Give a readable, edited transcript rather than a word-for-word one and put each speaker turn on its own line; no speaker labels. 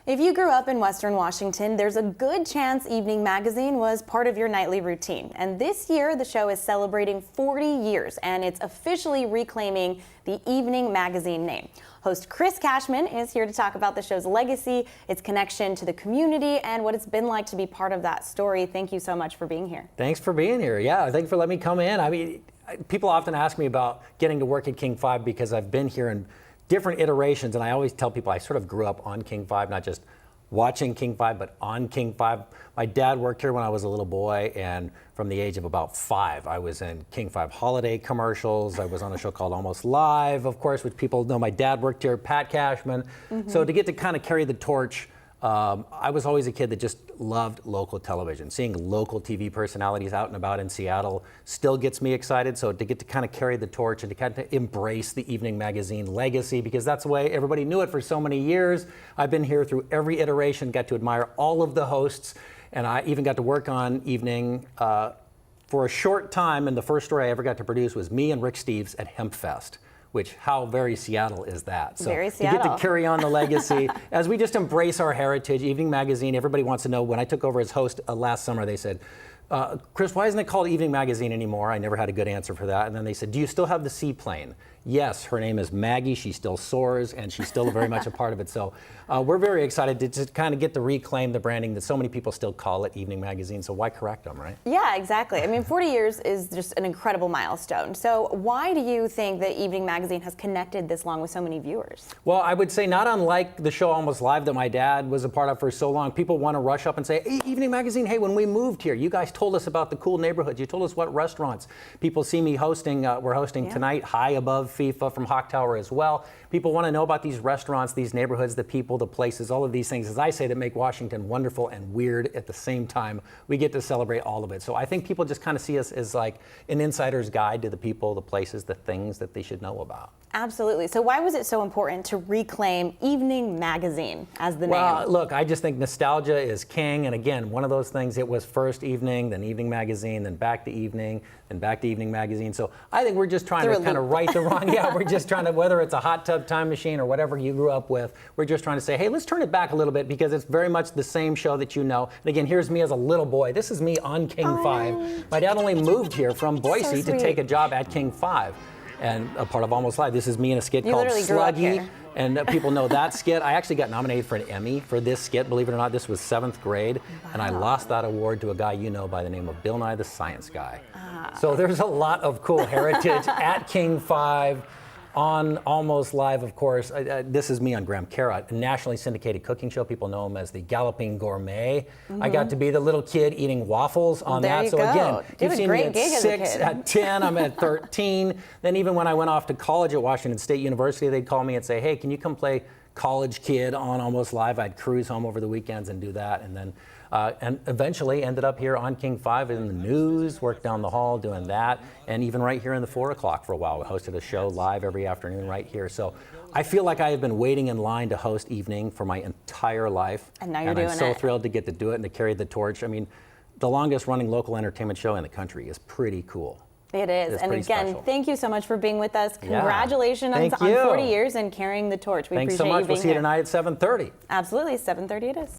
If you grew up in Western Washington, there's a good chance Evening Magazine was part of your nightly routine. And this year, the show is celebrating 40 years, and it's officially reclaiming the Evening Magazine name. Host Chris Cashman is here to talk about the show's legacy, its connection to the community, and what it's been like to be part of that story. Thank you so much for being here.
Thanks for being here. Yeah, thanks for letting me come in. I mean, people often ask me about getting to work at King 5 because I've been here in different iterations, and I always tell people I sort of grew up on King 5, not just watching King 5, but on King 5. My dad worked here when I was a little boy, and from the age of about 5, I was in King 5 holiday commercials. I was on a show called Almost Live, of course, which people know my dad worked here, Pat Cashman. So to get to kind of carry the torch, I was always a kid that just loved local television. Seeing local TV personalities out and about in Seattle still gets me excited. So to get to kind of carry the torch and to kind of embrace the Evening Magazine legacy, because that's the way everybody knew it for so many years. I've been here through every iteration, got to admire all of the hosts, and I even got to work on Evening for a short time. And the first story I ever got to produce was me and Rick Steves at HempFest. Which, how very Seattle is that? So
very Seattle.
To get to carry on the legacy, as we just embrace our heritage, Evening Magazine, everybody wants to know, when I took over as host last summer, they said, Chris, why isn't it called Evening Magazine anymore? I never had a good answer for that. And then they said, do you still have the seaplane? Yes, her name is Maggie. She still soars, and she's still very much a part of it. So we're very excited to just kind of get to reclaim the branding that so many people still call it Evening Magazine. So why correct them, right?
Yeah, exactly. I mean, 40 years is just an incredible milestone. So why do you think that Evening Magazine has connected this long with so many viewers?
Well, I would say not unlike the show Almost Live that my dad was a part of for so long. People want to rush up and say, hey, Evening Magazine, hey, when we moved here, you guys told us about the cool neighborhoods. You told us what restaurants. People see me hosting. We're hosting tonight, High Above FIFA from Hawk Tower as well. People want to know about these restaurants, these neighborhoods, the people, the places, all of these things, as I say, that make Washington wonderful and weird at the same time. We get to celebrate all of it. So I think people just kind of see us as like an insider's guide to the people, the places, the things that they should know about.
Absolutely. So why was it so important to reclaim Evening Magazine as the name?
Well, look, I just think nostalgia is king. And again, one of those things, it was first Evening, then Evening Magazine, then back to Evening, then back to Evening Magazine. So I think we're just trying to kind of right the wrong. Yeah, we're just trying to, whether it's a hot tub time machine or whatever you grew up with, we're just trying to say, hey, let's turn it back a little bit because it's very much the same show that you know. And again, here's me as a little boy. This is me on King 5. My dad only moved here from Boise to take a job at King 5. And a part of Almost Live. This is me in a skit called Sluggy. And people know that skit. I actually got nominated for an Emmy for this skit, believe it or not. This was 7th grade. Wow. And I lost that award to a guy you know by the name of Bill Nye the Science Guy. So there's a lot of cool heritage at King 5. On Almost Live, of course, this is me on Graham Carrot, a nationally syndicated cooking show. People know him as the Galloping Gourmet. I got to be the little kid eating waffles on that. So again, you've seen me at 6, at 10, I'm at 13. Then even when I went off to college at Washington State University, they'd call me and say, hey, can you come play college kid on Almost Live? I'd cruise home over the weekends and do that. And then and eventually ended up here on King 5 in the news, worked down the hall doing that, and even right here in the 4 o'clock for a while. We hosted a show live every afternoon right here. So I feel like I have been waiting in line to host Evening for my entire life.
And now you're doing it.
And I'm so thrilled to get to do it and to carry the torch. I mean, the longest running local entertainment show in the country is pretty cool.
It is. And again,
special.
Thank you so much for being with us. Congratulations on 40 years and carrying the torch. We appreciate you being here.
Thanks so much. We'll see you tonight at 7:30.
Absolutely. 7:30 it is.